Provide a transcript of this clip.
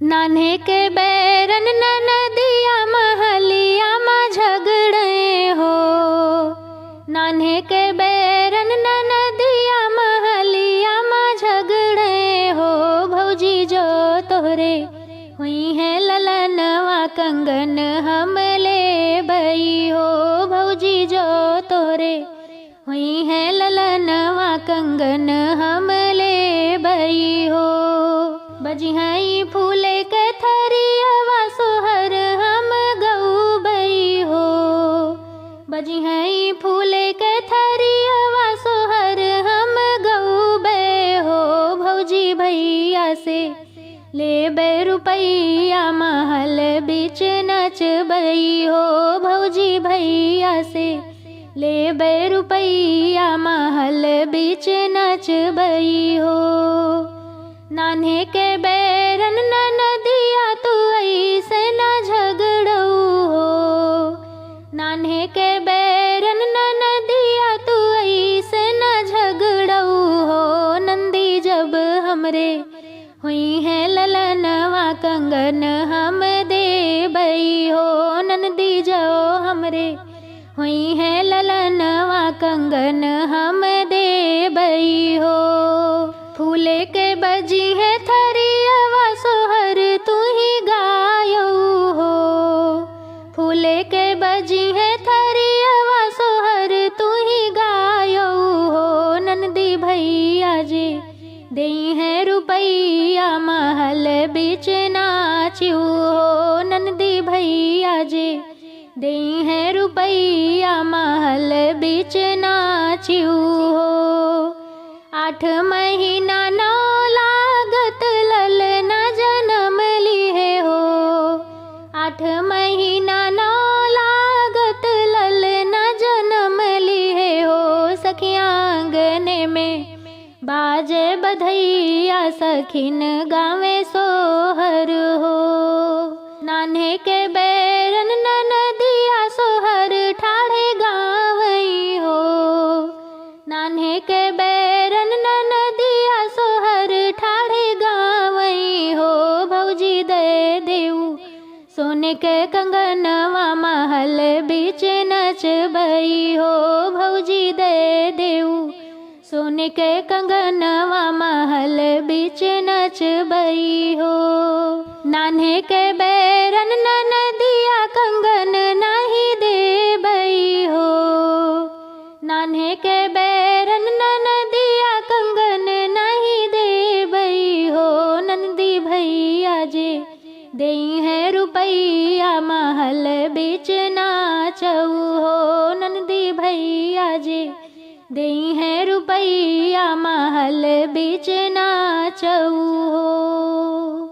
नान्हे के बैरन ननदिया महलिया माँ झगड़े हो। नान्हे के बैरन ननदिया महलिया माँ झगड़े हो। भौजी जो तोहरे हुई है ललनवा कंगन हम ले बई हो। भौजी जो तोरे हुई है ललनवा कंगन हम ले बई हो। बजी हई फूले के थरियवा सोहर हम गऊ बई हो। बजी हई फूले के थरियवा सोहर हम गऊ बे हो। भौजी भैया से ले बे रुपैया महल बीच नच बई हो। भौजी भैया से ले बे रुपैया महल बीच नच बई हो। नान्हे के बैरन ननदिया तू ऐसे न झगड़ऊ हो। नान्हे के बैरन ननदिया तू ऐसे न झगड़ऊ हो। नंदी जब हमरे हुई है ललनवा कंगन हम दे बई हो। नंदी जो हमरे हुई है ललनवा कंगन हम दे बई हो। फूले के बजी है थरियवा सोहर तू ही गायऊ हो। फूले के बजी है थरियवा सोहर तू ही गायऊ हो। नंदी भैया जी देई है रुपैया महल बीच नाचियो हो। नंदी भैया जी देई है रुपैया महल बीच नाचियो हो। 8 महीना नौ लागत ललना जन्म लिए हो। 8 महीना नौ लागत ललना जन्म लिए हो। सखियाँ आंगने में बाजे बधैया सखिन गावे सोहर हो। नान्हे के बैरन ननदिया सोहर ठाढ़े गावई हो। नान्हे के बैरन ननदिया सोहर ठाढ़े गावई हो। भौजी दे देऊ सोने के कंगनवा महल बीच नच बई हो। भौजी दे देऊ सोने के कंगनवा महल बीच नच बई हो। नान्हे के बैरन ननदिया कंगन नहीं दे बई हो। नान्हे के बैरन ननदिया कंगन नहीं दे बई हो। नंदी भैया जे देई है रुपैया महल बीच नाचऊ हो। नंदी भैया जे देई है रुपैया महल बीच नाचऊ हो।